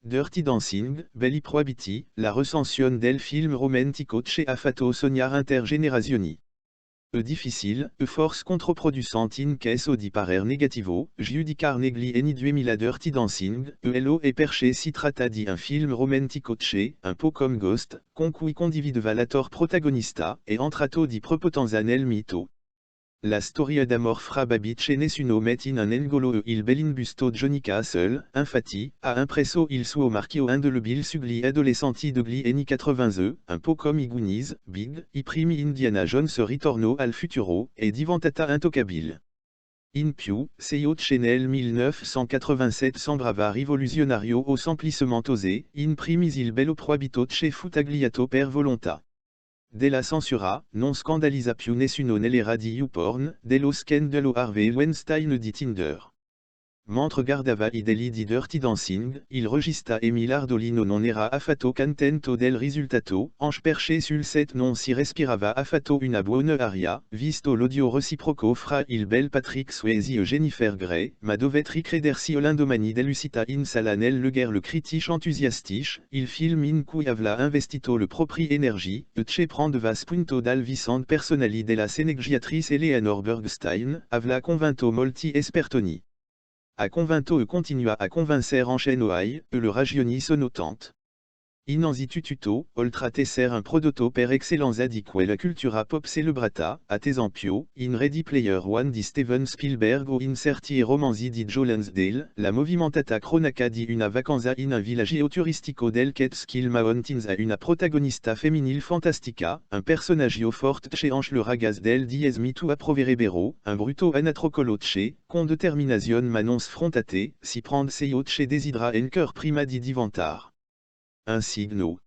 Dirty Dancing, Belli Proabiti, la recension del film romantico che ha fatto sognare intergenerazioni. Difficile, force contre-producente in caso di parer negativo, giudicar negli anni 2000 Dirty Dancing, ELO e perché si tratta di un film romantico che, un po' comme Ghost, con cui condivideva l'attore protagonista, e entrato di prepotenza nel mito. La storia d'amor fra Babic e nessuno met in un angolo e il bell'imbusto Johnny Castle, infatti, ha impresso il suo marchio indelebil sugli adolescenti degli anni 80, un po' comme i Goonies, Big, i primi Indiana Jones ritorno al futuro, è diventata intoccabile. In più, Seyo che nel 1987 sembrava rivoluzionario o semplicemente osé, in primis il bello proibito che fu tagliato per volontà. Della censura, non scandalisa più nessuno nell'era di YouPorn, dello scandalo Harvey Weinstein di Tinder. Mentre guardava i deli di Dirty Dancing, il regista Emile Ardolino non era affatto contento del risultato, anche perché sul set non si respirava affatto una buona aria, visto l'odio reciproco fra il bel Patrick Swayze e Jennifer Grey, ma dovet ricredersi l'indomani dell'uscita in sala nel lugar le critici entusiastici, il film in cui avla investito le propri energie, e che prendeva spunto dal vicende personali della sceneggiatrice Eleanor Bergstein, avla convinto molti espertoni. A convinto e continua a convincer en oai, e le ragioni sono tante. Innanzitutto, oltre tesser un prodotto per eccellenza di quella cultura pop celebrata, ad esempio, in Ready Player One di Steven Spielberg o in certi romanzi di Joe Lansdale, la movimentata cronaca di una vacanza in un villaggio turistico del Catskill Mountains a una protagonista femminile fantastica, un personaggio forte che anche le ragaz del dies mitu approverebbero, un brutto anatrocolo che, con determination ma non sfrontate, si prend seio che desidera enker prima di diventar. Un signo.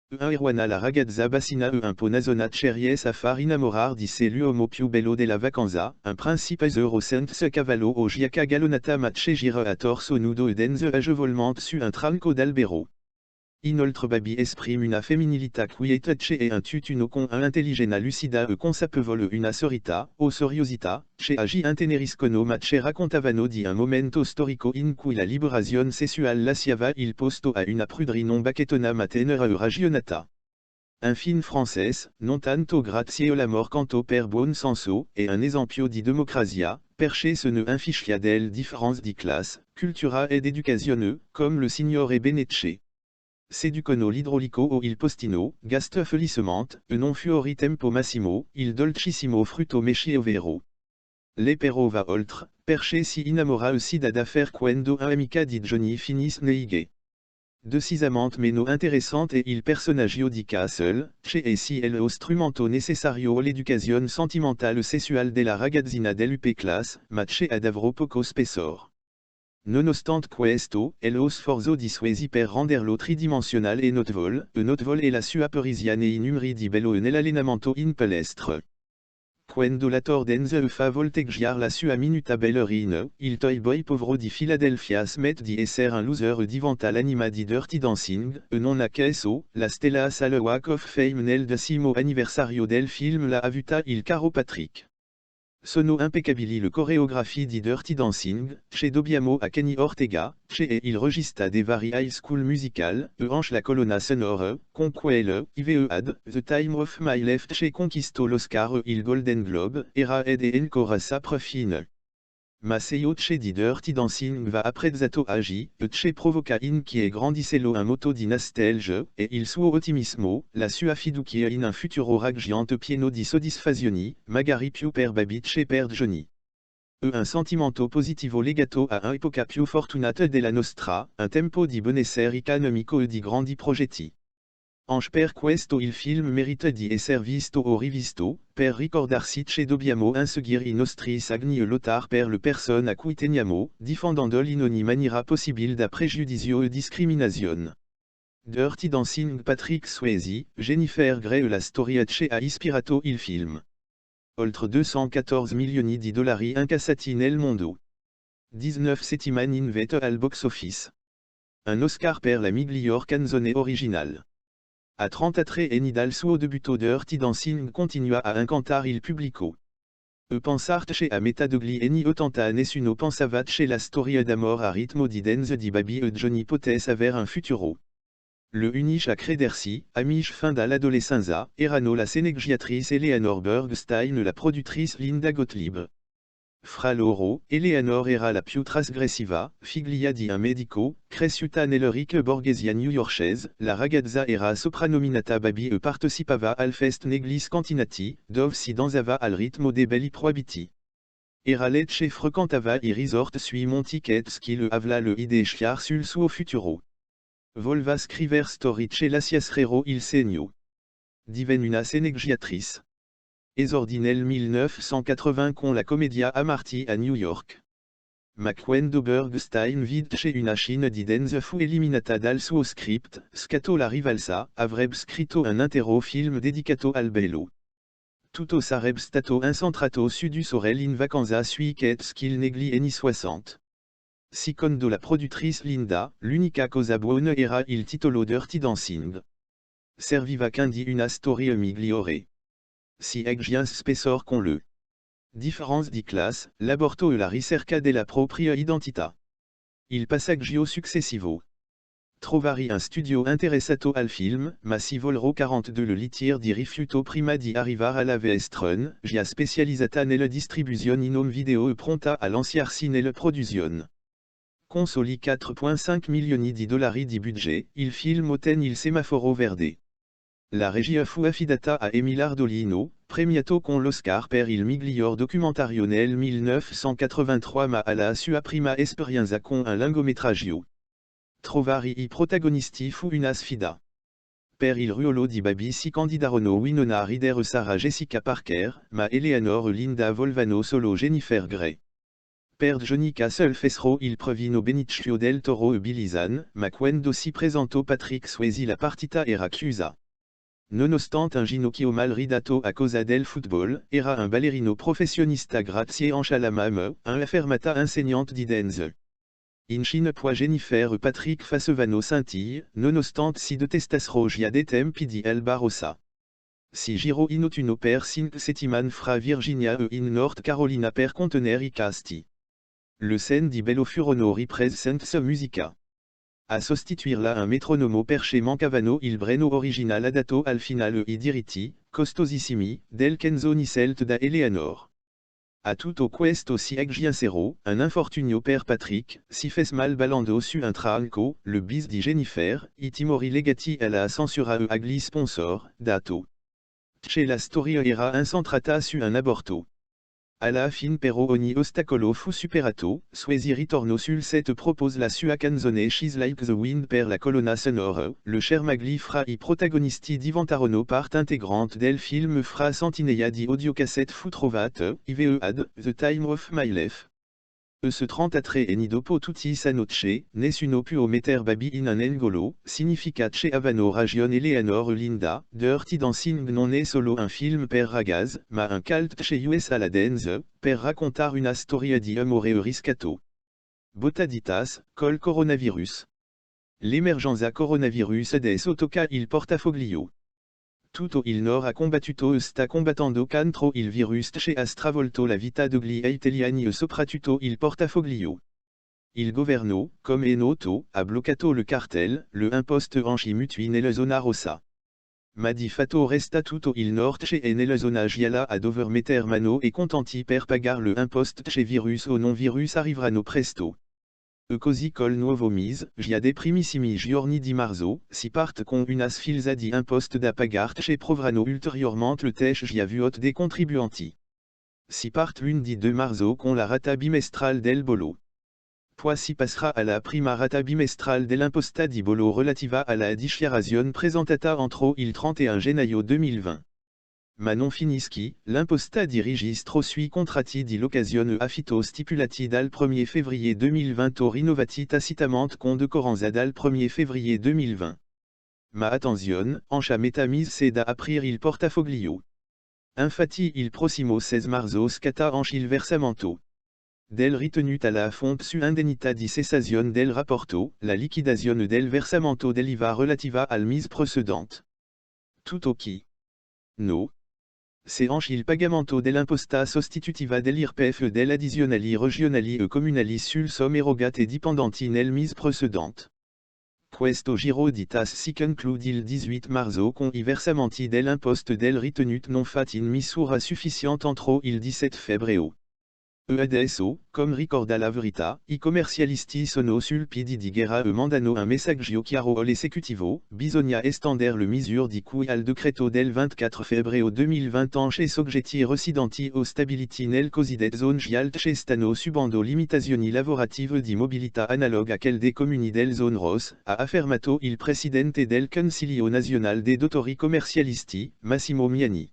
Un irwana la ragazza bassina un po' nasona ries a far innamorar di se l'uomo più bello della vacanza, un principe euro senza cavallo o giaca galonata ma che gira a torso nudo e dense agevolmente su un tronco d'albero. Inoltre Babi esprime una femminilità quieta che è un tutuno con un'intelligenza lucida e consapevole una sorita, o soriosità, che agi inteneriscono ma che raccontavano di un momento storico in cui la liberazione sessuale lasciava il posto a una pruderie non bacchettona ma tenera e ragionata. Un film français, non tanto grazie all'amor quanto per buon senso, è un esempio di democrazia, perché se ne infischia delle differenze di classe, cultura ed educazione, come le signore Benecce. Seducono l'idrolico o il postino, gaste felicement, e non fuori tempo massimo, il dolcissimo frutto mesce vero. Le però va oltre, perché si innamora aussi d'affaire quando un amica di Johnny finis neighe. Decisamente meno interessante è il personaggio di Castle, che è sì è lo strumento necessario all'educazione sentimentale sessuale della ragazzina dell'UP class, ma che ha davvero poco spessore. Nonostante questo, lo sforzo di Swayze per renderlo tridimensionale e notevole è la sua parisiana in numeri di bello e nell'allenamento in palestra. Quando l'attore dense fa volteggiare la sua minuta ballerina, il toy boy povero di Philadelphia smet di essere un loser e diventa l'anima di Dirty Dancing, e non a caso, la stella a sale Walk of Fame nel 10° anniversario del film l'ha avuta il caro Patrick. Sono impeccabili le coreografie di Dirty Dancing, che dobbiamo a Kenny Ortega, che è il regista dei vari high school musical, e anche la colonna sonora, con quelle, Ive ad, The Time of My Life che conquistò l'Oscar e il Golden Globe, era ed è ancora sempre fine. Ma seio che di Dirty Dancing va apprezzato agi, e che provoca in chi è grandissello un moto di nostalgia, e il suo ottimismo, la sua fiducia in un futuro raggiante pieno di soddisfazioni, magari più per Babi che per Johnny. E un sentimento positivo legato a un'epoca più fortunata della nostra, un tempo di benessere economico e di grandi progetti. Anche per questo il film merita di essere visto o rivisto, per ricordarsi che dobbiamo inseguire i nostri sogni e lottare per le persone a cui teniamo, difendendoli in ogni maniera possibile da pregiudizio e discriminazione. Dirty Dancing Patrick Swayze, Jennifer Grey e la storia che ha ispirato il film. Oltre 214 milioni di dollari incassati nel mondo. 19 settimane in vetta al box office. Un Oscar per la miglior canzone originale. A 33 anni dal suo debutto Dirty Dancing continua a incantare il pubblico. Pensart chez a metadogli eni otanta nessuno pensavat chez la storia d'amor a ritmo di denze di babi Johnny potes aver un futuro. Le uniche a credersi, amiche fin da l'adolescenza, erano la sceneggiatrice Eleanor Bergstein la produtrice Linda Gottlieb. Fra loro, Eleanor era la più trasgressiva, figlia di un medico, cresciuta nella ricca borghesia newyorkese, la ragazza era soprannominata Baby e partecipava al fest negli scantinati, dove si danzava al ritmo dei belli proibiti. Era lecce frequentava i resort sui monti che le avla le idee chiar sul suo futuro. Volva scriver storiche lasciasrero il segno. Diven una sceneggiatrice. Esordì nel 1980 con la commedia Amarty a New York. Ma quando Bergstein vince una scena di danza fu eliminata dal suo script, scattò la rivalsa, avrebbe scritto un intero film dedicato al bello. Tutto sarebbe stato incentrato su du sorelle in vacanza sui Catskill negli anni 60. Secondo la produtrice Linda, l'unica cosa buona era il titolo Dirty Dancing. Serviva quindi una storia migliore. Si eggians spessor con le differenze di classe, l'aborto e la ricerca della propria identità. Il passaggio successivo. Trovari un studio interessato al film, ma si volero 42 le litier di rifiuto prima di arrivare alla Vestrun, gia specializzata nella distribuzione in home video e pronta a lanciarsi nella produzione. Con soli 4,5 milioni di dollari di budget, il film ottenne il semaforo verde. La regia fu affidata a Emile Ardolino, premiato con l'Oscar per il miglior documentario nel 1983 ma alla sua prima esperienza con un lungometraggio. Trovare i protagonisti fu una sfida. Per il ruolo di Baby si candidarono Winona Ryder e Sarah Jessica Parker, ma Eleanor e Linda volvano solo Jennifer Grey. Per Johnny Castle fecero il provino Benicio del Toro e Billy Zane, ma quando si presentò Patrick Swayze la partita era chiusa. Nonostante un ginocchio mal ridato a causa del football, era un ballerino professionista grazie anche la mamma, un affermata insegnante di danza. In Chine poi Jennifer e Patrick facevano scintille, nonostante si detestassero già dei tempi di Elba Rossa. Si girò in autunno per 5 settimane fra Virginia e in North Carolina per contenere i casti. Le scène di bello furono riprese senza musica. A sostituirla un metronomo perché mancavano il brano original adatto al finale e i diritti, costosissimi, del canzoni celte da Eleanor. A tutto questo si aggiunsero, un infortunio per Patrick, si fes mal ballando su un tranco, le bis di Jennifer, i timori legati alla censura e agli sponsor, dato. Che la storia era incentrata su un aborto. Alla fin però ogni ostacolo fu superato, Swayze ritornò sul set propose la sua canzone She's Like the Wind per la colonna sonora, le schermagli fra i protagonisti diventarono parte integrante del film fra centinaia di audiocassette fu trovate, ive ad, The Time of My Life. Ce 33 anni dopo tutti sanno che, nessuno può metter Baby in un angolo, significa che avano ragione Eleanor e Linda, Dirty Dancing non è solo un film per ragazze, ma un cult che USA la dance, per raccontare una storia di amore e riscatto. Botaditas, col coronavirus. L'emergenza coronavirus adesso tocca il portafoglio. Tutto il nord ha combattuto e sta combattendo contro il virus che ha stravolto la vita degli italiani e soprattutto il portafoglio. Il governo, come è noto, ha bloccato le cartel, le imposte anche mutui nella zona rossa. Ma di fatto resta tutto il nord che è nella zona gialla a dover metter mano e contenti per pagare le imposte che virus o non virus arriveranno presto. E così col nuovo mese, già dei primissimi giorni di marzo, si parte con una sfilza di imposte da pagare che provranno ulteriormente le tèche già vuote dei contribuenti. Si parte lundi 2 marzo con la rata bimestrale del bollo. Poi si passera alla prima rata bimestrale dell'imposta di bollo relativa alla dichiarazione presentata entro il 31 gennaio 2020. Ma non finischi, l'imposta di registro sui contratti di locazione affitto stipulati dal 1er février 2020 o rinnovati tacitamente con decorrenza dal 1er février 2020. Ma attenzione, anche metà mese c'è da aprire il portafoglio. Infatti il prossimo 16 marzo scatta anche il versamento del ritenuta alla fonte su indennità di cessazione del rapporto, la liquidazione del versamento dell'IVA relativa al mese precedente. Tutto qui. No. Se anche il pagamento dell'imposta sostitutiva dell'IRPEF e dell'addizionali regionali e comunali sul somme erogate dipendenti nel mese precedente. Questo giro di tasse si conclude il 18 marzo con i versamenti dell'imposta del ritenuto non fatti in misura sufficiente entro il 17 febbraio. E adesso, come ricorda la verità, i commercialisti sono sul piede di guerra e mandano un messaggio chiaro all'esecutivo: bisogna estendere le misure di cui al decreto del 24 febbraio 2020 anche soggetti residenti o stabiliti nel cosiddetto zone gialte che stanno subendo limitazioni lavorative di mobilità analoga a quelle dei comuni del zone rosse, ha affermato il presidente del Consiglio Nazionale dei Dottori Commercialisti, Massimo Miani.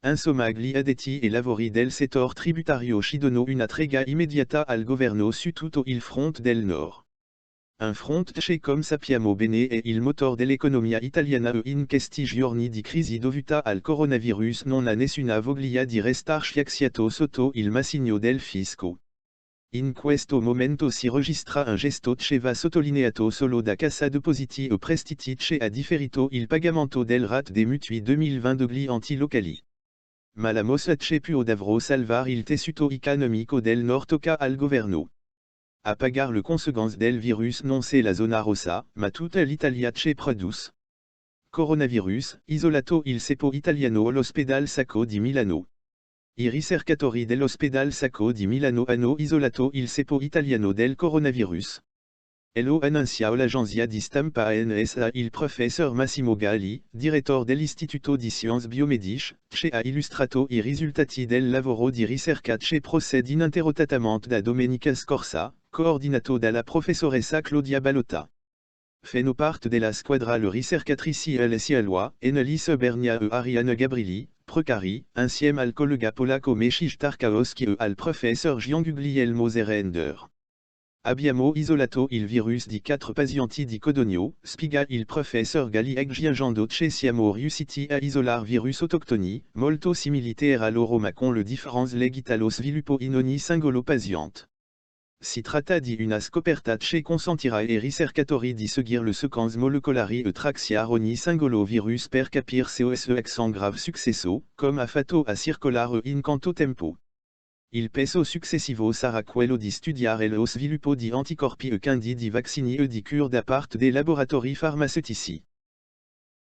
Insomma gli addetti e lavori del settore tributario ci danno una trega immediata al governo su tutto il fronte del Nord. Un fronte che come sappiamo bene è il motore dell'economia italiana e in questi giorni di crisi dovuta al coronavirus non ha nessuna voglia di restarci axiato sotto il macigno del fisco. In questo momento si registra un gesto che va sottolineato solo da Cassa Depositi e Prestiti che ha differito il pagamento del RAT dei mutui 2020 degli enti locali. Ma la mossa che può davvero salvare il tessuto economico del Nord tocca al governo. A pagar le conseguenze del virus non c'est la zona rossa, ma tutta l'Italia che produce. Coronavirus, isolato il cepo italiano all'ospedale Sacco di Milano. I ricercatori dell'ospedale Sacco di Milano hanno isolato il cepo italiano del coronavirus. Lo annuncia l'agenzia di stampa ANSA il professor Massimo Galli, direttore dell'Istituto di Scienze Biomediche, che ha illustrato i risultati del lavoro di ricerca che procede ininterrottamente da domenica scorsa, coordinato dalla professoressa Claudia Ballotta. Fanno parte della squadra le ricercatrici Alessia Lois, Annalise Bernia e Ariane Gabrilli, Precari, insieme al collega polacco Meshij Tarkowski e al professor Gian-Guglielmo Zerender. Abbiamo isolato il virus di 4 pazienti di Codogno, spiega il professor Galli aggiungendo che siamo riusciti a isolar virus autoctoni, molto simili tra loro ma con le differenze legate allo sviluppo in ogni singolo paziente. Si tratta di una scoperta che consentirà ai ricercatori di seguire le sequenze molecolari e tracciare ogni singolo virus per capire se è un grave successo, come ha fatto a circolare in quanto tempo. Il peso successivo sarà quello di studiare lo sviluppo di anticorpi e quindi di vaccini e di cure da parte dei laboratori farmaceutici.